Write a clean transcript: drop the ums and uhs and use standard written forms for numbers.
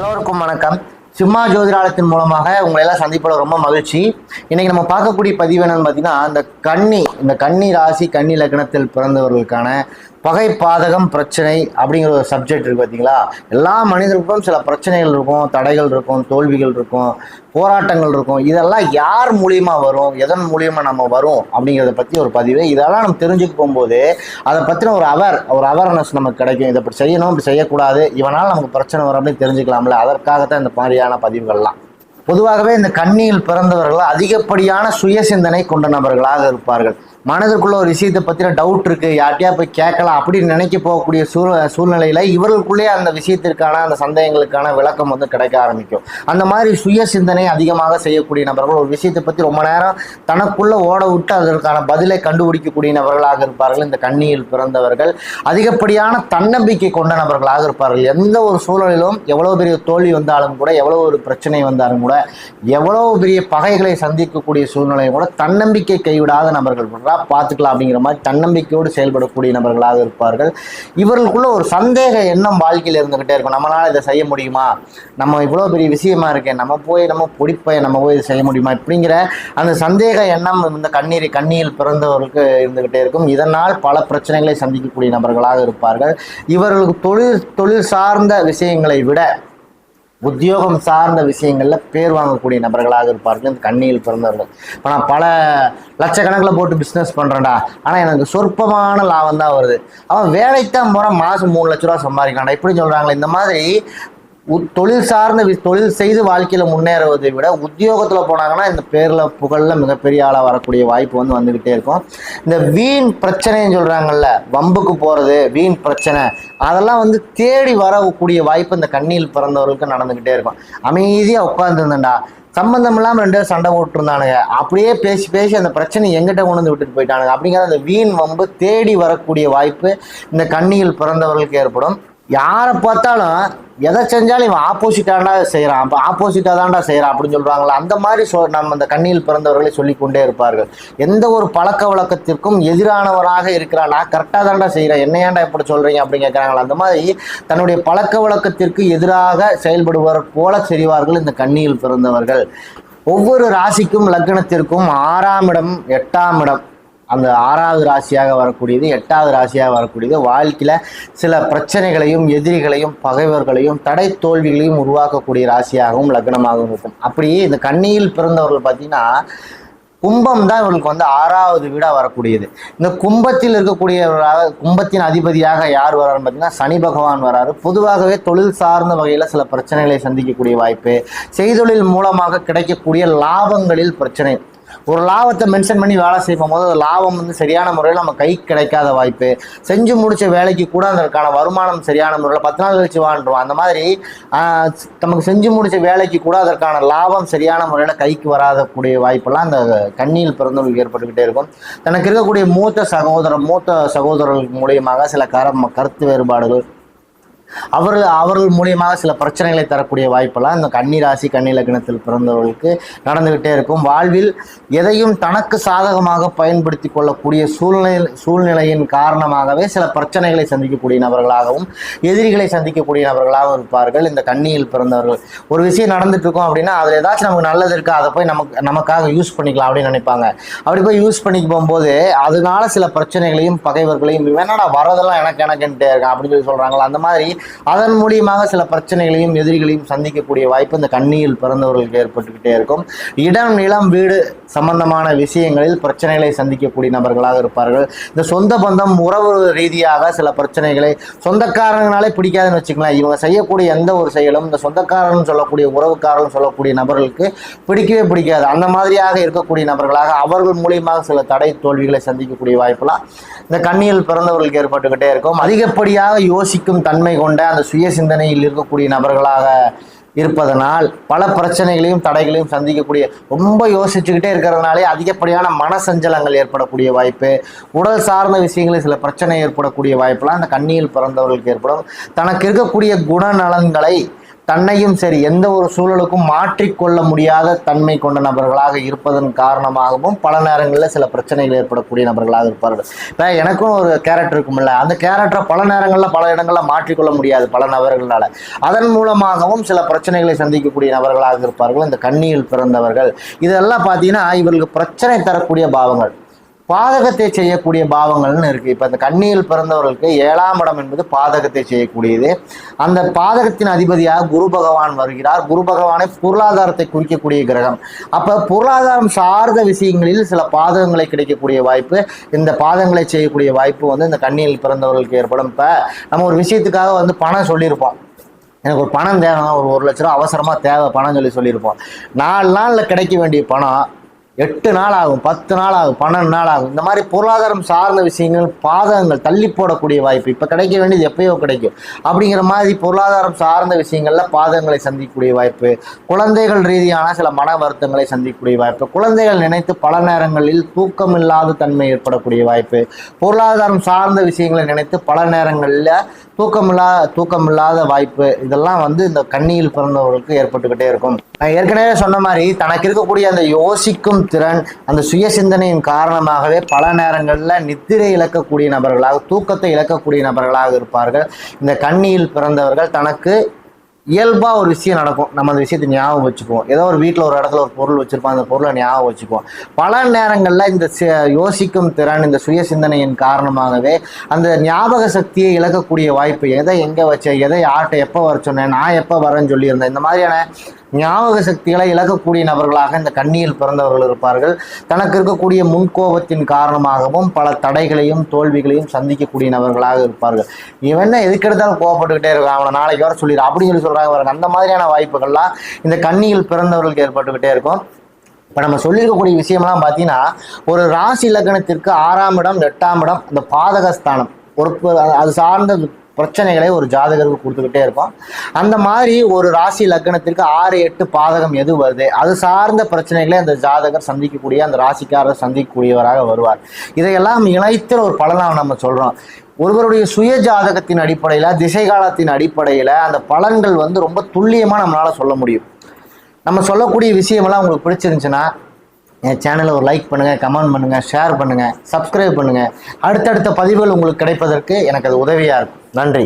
எல்லோருக்கும் வணக்கம். சிம்மா ஜோதிடாலயத்தின் மூலமாக உங்களை எல்லாம் சந்திப்பட ரொம்ப மகிழ்ச்சி. இன்னைக்கு நம்ம பார்க்கக்கூடிய பதிவு என்னன்னு பார்த்தீங்கன்னா, இந்த கன்னி ராசி கன்னி லக்னத்தில் பிறந்தவர்களுக்கான பகை பாதகம் பிரச்சனை அப்படிங்கிற ஒரு சப்ஜெக்ட் இருக்கு. பார்த்தீங்களா, எல்லா மனிதர்களுக்கும் சில பிரச்சனைகள் இருக்கும், தடைகள் இருக்கும், தோல்விகள் இருக்கும், போராட்டங்கள் இருக்கும். இதெல்லாம் யார் மூலியமா வரும், எதன் மூலியமா நம்ம வரும் அப்படிங்கிறத பற்றி ஒரு பதிவு. இதெல்லாம் நம்ம தெரிஞ்சுக்க போகும்போது அதை பற்றின ஒரு அவேர்னஸ் நமக்கு கிடைக்கும். இதை இப்படி செய்யணும், இப்படி செய்யக்கூடாது, இவனால் நமக்கு பிரச்சனை வரும் அப்படின்னு தெரிஞ்சுக்கலாம்ல. அதற்காகத்தான் இந்த மாதிரியான பதிவுகள்லாம். பொதுவாகவே இந்த கன்னியில் பிறந்தவர்கள் அதிகப்படியான சுய சிந்தனை கொண்ட நபர்களாக இருப்பார்கள். மனதிற்குள்ள ஒரு விஷயத்தை பற்றின டவுட் இருக்கு, யார்ட்டையா போய் கேட்கலாம் அப்படின்னு நினைக்க போகக்கூடிய சூழ்நிலையில இவர்களுக்குள்ளே அந்த விஷயத்திற்கான அந்த சந்தேகங்களுக்கான விளக்கம் கிடைக்க ஆரம்பிக்கும். அந்த மாதிரி சுய சிந்தனை அதிகமாக செய்யக்கூடிய நபர்கள் ஒரு விஷயத்தை பற்றி ரொம்ப நேரம் தனக்குள்ள ஓட விட்டு அதற்கான பதிலை கண்டுபிடிக்கக்கூடிய நபர்களாக இருப்பார்கள். இந்த கன்னியில் பிறந்தவர்கள் அதிகப்படியான தன்னம்பிக்கை கொண்ட நபர்களாக இருப்பார்கள். எந்த ஒரு சூழலிலும் எவ்வளவு பெரிய தோல்வி வந்தாலும் கூட, எவ்வளவு ஒரு பிரச்சனை வந்தாலும் கூட, எவ்வளவு பெரிய பகைகளை சந்திக்கக்கூடிய சூழ்நிலையும் கூட தன்னம்பிக்கை கைவிடாத நபர்கள் பார்த்துக்கலாம் அப்படிங்கிற மாதிரி தன்னம்பிக்கையோடு செயல்படக்கூடிய நபர்களாக இருப்பார்கள். இவர்களுக்குள்ள ஒரு சந்தேக எண்ணம் வாழ்க்கையில் இருந்துகிட்டே இருக்கும். நம்மளால இதை செய்ய முடியுமா, நம்ம இவ்வளோ பெரிய விஷயமா இருக்கேன், நம்ம போய் இதை செய்ய முடியுமா அப்படிங்கிற அந்த சந்தேக எண்ணம் இந்த கண்ணியில் பிறந்தவர்களுக்கு இருந்துகிட்டே இருக்கும். இதனால் பல பிரச்சனைகளை சந்திக்கக்கூடிய நபர்களாக இருப்பார்கள். இவர்களுக்கு தொழில் சார்ந்த விஷயங்களை விட உத்தியோகம் சார்ந்த விஷயங்கள்ல பேர் வாங்கக்கூடிய நபர்களாக இருப்பார்கள் இந்த கன்னியில் பிறந்தவர்கள். இப்போ நான் பல லட்சக்கணக்கில் போட்டு பிஸ்னஸ் பண்ணுறேன்டா, ஆனால் எனக்கு சொற்பமான லாபம் தான் வருது, அவன் வேலைத்தான் போனால் மாதம் 3 லட்ச ரூபா சம்பாதிக்கிறான்டா இப்படி சொல்கிறாங்களே. இந்த மாதிரி தொழில் சார்ந்த தொழில் செய்து வாழ்க்கையில் முன்னேறுவதை விட உத்தியோகத்தில் போனாங்கன்னா இந்த பேரில் புகழில் மிகப்பெரிய ஆளாக வரக்கூடிய வாய்ப்பு வந்துக்கிட்டே இருக்கும். இந்த வீண் பிரச்சனைன்னு சொல்கிறாங்கல்ல, வம்புக்கு போகிறது, வீண் பிரச்சனை, அதெல்லாம் தேடி வரக்கூடிய வாய்ப்பு இந்த கன்னியில் பிறந்தவர்களுக்கு நடந்துக்கிட்டே இருக்கும். அமைதியாக உட்காந்துருந்தேன்டா, சம்பந்தம் இல்லாமல் 2 பேரும் சண்டை போட்டுருந்தானுங்க, அப்படியே பேசி அந்த பிரச்சனை எங்கிட்ட கொண்டு வந்து விட்டுட்டு போயிட்டானுங்க அப்படிங்கிற அந்த வீண் வம்பு தேடி வரக்கூடிய வாய்ப்பு இந்த கன்னியில் பிறந்தவர்களுக்கு ஏற்படும். யாரை பார்த்தாலும் எதை செஞ்சாலும் இவன் ஆப்போசிட்டாண்டா செய்கிறான், அப்போ ஆப்போசிட்டாக தான்டா செய்கிறான் அப்படின்னு சொல்கிறாங்களா, அந்த மாதிரி நம்ம இந்த கன்னியில் பிறந்தவர்களை சொல்லிக்கொண்டே இருப்பார்கள். எந்த ஒரு பழக்க வழக்கத்திற்கும் எதிரானவராக இருக்கிறான், நான் கரெக்டாக தான்டா செய்கிறேன், என்ன ஏன்டா இப்படி சொல்கிறீங்க அப்படின்னு கேட்குறாங்களா. அந்த மாதிரி தன்னுடைய பழக்க வழக்கத்திற்கு எதிராக செயல்படுவர் போல செய்வார்கள் இந்த கன்னியில் பிறந்தவர்கள். ஒவ்வொரு ராசிக்கும் லக்னத்திற்கும் 6ஆம் இடம் 8ஆம் இடம், அந்த 6வது ராசியாக வரக்கூடியது 8வது ராசியாக வரக்கூடியது வாழ்க்கையில் சில பிரச்சனைகளையும் எதிரிகளையும் பகைவர்களையும் தடை தோல்விகளையும் உருவாக்கக்கூடிய ராசியாகவும் லக்னமாகவும் இருக்கும். அப்படியே இந்த கன்னியில் பிறந்தவர்கள் பார்த்தீங்கன்னா கும்பம் தான் இவர்களுக்கு 6வது வீடாக வரக்கூடியது. இந்த கும்பத்தில் இருக்கக்கூடியவராக, கும்பத்தின் அதிபதியாக யார் வராருன்னு பார்த்தீங்கன்னா சனி பகவான் வராரு. பொதுவாகவே தொழில் சார்ந்த வகையில் சில பிரச்சனைகளை சந்திக்கக்கூடிய வாய்ப்பு, செய்தொழில் மூலமாக கிடைக்கக்கூடிய லாபங்களில் பிரச்சனை, ஒரு லாபத்தை மென்ஷன் பண்ணி வேலை செய்யும் போது லாபம் சரியான முறையில் நம்ம கைக்கு கிடைக்காத வாய்ப்பு, செஞ்சு முடிச்ச வேலைக்கு கூட அதற்கான வருமானம் சரியான முறையில் 10 நாள் கழிச்சு வாழ்ந்துருவோம். அந்த மாதிரி நமக்கு செஞ்சு முடிச்ச வேலைக்கு கூட அதற்கான லாபம் சரியான முறையில் கைக்கு வராதக்கூடிய வாய்ப்பெல்லாம் இந்த கன்னியில் பிறந்தவர்களுக்கு ஏற்பட்டுக்கிட்டே இருக்கும். தனக்கு இருக்கக்கூடிய மூத்த சகோதரர்கள் மூலியமாக சில கருத்து வேறுபாடுகள், அவர்கள் மூலியமாக சில பிரச்சனைகளை தரக்கூடிய வாய்ப்பெல்லாம் இந்த கன்னி ராசி கன்னி லக்னத்தில் பிறந்தவர்களுக்கு நடந்துகிட்டே இருக்கும். வாழ்வில் எதையும் தனக்கு சாதகமாக பயன்படுத்தி கொள்ளக்கூடிய சூழ்நிலையின் காரணமாகவே சில பிரச்சனைகளை சந்திக்கக்கூடிய நபர்களாகவும் எதிரிகளை சந்திக்கக்கூடிய நபர்களாகவும் இருப்பார்கள் இந்த கன்னியில் பிறந்தவர்கள். ஒரு விஷயம் நடந்துட்டு இருக்கோம் அப்படின்னா அதில் ஏதாச்சும் நமக்கு நல்லது இருக்கா, அதை போய் நமக்காக யூஸ் பண்ணிக்கலாம் அப்படின்னு நினைப்பாங்க. அப்படி போய் யூஸ் பண்ணிக்க போகும்போது அதனால சில பிரச்சனைகளையும் பகைவர்களையும் வேணாடா வரதெல்லாம் எனக்குன்ட்டே இருக்கான் அப்படின்னு சொல்லி சொல்றாங்களா. அந்த மாதிரி அதன் மூலியமாக சில பிரச்சனைகளையும் எதிரிகளையும் சந்திக்கக்கூடிய வாய்ப்பு இந்த கன்னியில் பிறந்தவர்களுக்கு ஏற்பட்டுக்கிட்டே இருக்கும். இடம் நிலம் வீடு சம்பந்தமான விஷயங்களில் பிரச்சனைகளை சந்திக்கக்கூடிய நபர்களாக இருப்பார்கள். இந்த சொந்த பந்தம் உறவு ரீதியாக சில பிரச்சனைகளை, சொந்தக்காரங்களாலே பிடிக்காதுன்னு வச்சுக்கலாம், இவங்க செய்யக்கூடிய எந்த ஒரு செயலும் இந்த சொந்தக்காரன் சொல்லக்கூடிய உறவுக்காரன் சொல்லக்கூடிய நபர்களுக்கு பிடிக்கவே பிடிக்காது. அந்த மாதிரியாக இருக்கக்கூடிய நபர்களாக அவர்கள் மூலியமாக சில தடை தோல்விகளை சந்திக்கக்கூடிய வாய்ப்பெல்லாம் இந்த கன்னியில் பிறந்தவர்களுக்கு ஏற்பட்டுக்கிட்டே இருக்கும். அதிகப்படியாக யோசிக்கும் தன்மை கொண்ட அந்த சுய சிந்தனையில் இருக்கக்கூடிய நபர்களாக இருப்பதனால் பல பிரச்சனைகளையும் தடைகளையும் சந்திக்கக்கூடிய, ரொம்ப யோசிச்சுக்கிட்டே இருக்கிறதுனாலே அதிகப்படியான மனசஞ்சலங்கள் ஏற்படக்கூடிய வாய்ப்பு, உடல் சார்ந்த விஷயங்களில் சில பிரச்சனை ஏற்படக்கூடிய வாய்ப்பெல்லாம் அந்த கன்னியில் பிறந்தவர்களுக்கு ஏற்படும். தனக்கு இருக்கக்கூடிய குணநலன்களை தன்னையும் சரி எந்த ஒரு சூழலுக்கும் மாற்றிக்கொள்ள முடியாத தன்மை கொண்ட நபர்களாக இருப்பதன் காரணமாகவும் பல நேரங்களில் சில பிரச்சனைகள் ஏற்படக்கூடிய நபர்களாக இருப்பார்கள். இப்போ எனக்கும் ஒரு கேரக்டர் இருக்கும்ல, அந்த கேரக்டரை பல நேரங்களில் பல இடங்களில் மாற்றிக்கொள்ள முடியாது பல நபர்களால். அதன் மூலமாகவும் சில பிரச்சனைகளை சந்திக்கக்கூடிய நபர்களாக இருப்பார்கள் இந்த கன்னியில் பிறந்தவர்கள். இதெல்லாம் பார்த்தீங்கன்னா இவர்களுக்கு பிரச்சனை தரக்கூடிய பாவங்கள், பாதகத்தை செய்யக்கூடிய பாவங்கள்னு இருக்குது. இப்போ இந்த கன்னியில் பிறந்தவர்களுக்கு 7ஆம் இடம் என்பது பாதகத்தை செய்யக்கூடியது. அந்த பாதகத்தின் அதிபதியாக குரு பகவான் வருகிறார். குரு பகவானை பொருளாதாரத்தை குறிக்கக்கூடிய கிரகம். அப்போ பொருளாதாரம் சார்ந்த விஷயங்களில் சில பாதகங்களை கிடைக்கக்கூடிய வாய்ப்பு, இந்த பாதகங்களை செய்யக்கூடிய வாய்ப்பு இந்த கன்னியில் பிறந்தவர்களுக்கு ஏற்படும். இப்போ நம்ம ஒரு விஷயத்துக்காக பணம் சொல்லியிருப்போம், எனக்கு ஒரு பணம் தேவை, ஒரு 1 லட்ச ரூபா அவசரமாக தேவை பணம் சொல்லியிருப்போம். 4 நாளில் கிடைக்க வேண்டிய பணம் 8 நாள் ஆகும், 10 நாள் ஆகும், 12 நாள் ஆகும். இந்த மாதிரி பொருளாதாரம் சார்ந்த விஷயங்கள் பாதகங்கள் தள்ளி போடக்கூடிய வாய்ப்பு. இப்போ கிடைக்க வேண்டியது எப்பயோ கிடைக்கும் அப்படிங்கிற மாதிரி பொருளாதாரம் சார்ந்த விஷயங்கள்ல பாதகங்களை சந்திக்கக்கூடிய வாய்ப்பு. குழந்தைகள் ரீதியான சில மன வருத்தங்களை சந்திக்கக்கூடிய வாய்ப்பு. குழந்தைகள் நினைத்து பல நேரங்களில் தூக்கமில்லாத தன்மை ஏற்படக்கூடிய வாய்ப்பு. பொருளாதாரம் சார்ந்த விஷயங்களை நினைத்து பல நேரங்களில் தூக்கமில்லாத வாய்ப்பு. இதெல்லாம் இந்த கன்னியில் பிறந்தவர்களுக்கு ஏற்பட்டுக்கிட்டே இருக்கும். நான் ஏற்கனவே சொன்ன மாதிரி தனக்கு இருக்கக்கூடிய அந்த யோசிக்கும் திறன், அந்த சுய சிந்தனையின் காரணமாகவே பல நேரங்களில் நித்திரை இழக்கக்கூடிய நபர்களாக, தூக்கத்தை இழக்கக்கூடிய நபர்களாக இருப்பார்கள் இந்த கன்னியில் பிறந்தவர்கள். தனக்கு இயல்பாக ஒரு விஷயம் நடக்கும், நம்ம அந்த விஷயத்தை ஞாபகம் வச்சுக்குவோம். ஏதோ ஒரு வீட்டில் ஒரு இடத்துல ஒரு பொருள் வச்சுருப்போம், அந்த பொருளை ஞாபகம் வச்சுக்குவோம். பல நேரங்களில் இந்த யோசிக்கும் திறன், இந்த சுய சிந்தனையின் காரணமாகவே அந்த ஞாபக சக்தியை இழக்கக்கூடிய வாய்ப்பு. எதை எங்கே வச்சேன், எதை யார்கிட்ட எப்போ வர சொன்னேன், நான் எப்போ வரேன்னு சொல்லியிருந்தேன், இந்த மாதிரியான ஞாபக சக்திகளை இழக்கக்கூடிய நபர்களாக இந்த கன்னியில் பிறந்தவர்கள் இருப்பார்கள். தனக்கு இருக்கக்கூடிய முன்கோபத்தின் காரணமாகவும் பல தடைகளையும் தோல்விகளையும் சந்திக்கக்கூடிய நபர்களாக இருப்பார்கள். இவன் எதுக்கெடுத்தாலும் கோவப்பட்டுக்கிட்டே இருக்கான், அவனை நாளைக்கு வர சொல்லிடு அப்படின்னு சொல்றாங்க பாருங்க. அந்த மாதிரியான வாய்ப்புகள்லாம் இந்த கன்னியில் பிறந்தவர்களுக்கு ஏற்பட்டுக்கிட்டே இருக்கும். இப்போ நம்ம சொல்லியிருக்கக்கூடிய விஷயம்லாம் பார்த்தீங்கன்னா ஒரு ராசி லக்னத்திற்கு 6ஆம் இடம் 8ஆம் இடம் அந்த பாதகஸ்தானம் அது சார்ந்த பிரச்சனைகளை ஒரு ஜாதகருக்கு கொடுத்துக்கிட்டே இருக்கும். அந்த மாதிரி ஒரு ராசி லக்னத்திற்கு 6, 8 பாதகம் எது வருது அது சார்ந்த பிரச்சனைகளை அந்த ஜாதகர் சந்திக்கக்கூடிய, அந்த ராசிக்காரர் சந்திக்கக்கூடியவராக வருவார். இதையெல்லாம் இணைத்து ஒரு பலனாக நம்ம சொல்றோம். ஒருவருடைய சுய ஜாதகத்தின் அடிப்படையில், திசை காலத்தின் அடிப்படையில் அந்த பலன்கள் ரொம்ப துல்லியமாக நம்மளால சொல்ல முடியும். நம்ம சொல்லக்கூடிய விஷயமெல்லாம் உங்களுக்கு பிடிச்சிருந்துச்சுன்னா என் சேனலை ஒரு லைக் பண்ணுங்கள், கமெண்ட் பண்ணுங்கள், ஷேர் பண்ணுங்கள், சப்ஸ்கிரைப் பண்ணுங்கள். அடுத்தடுத்த பதிவுகள் உங்களுக்கு கிடைப்பதற்கு எனக்கு அது உதவியாக இருக்கும். நன்றி.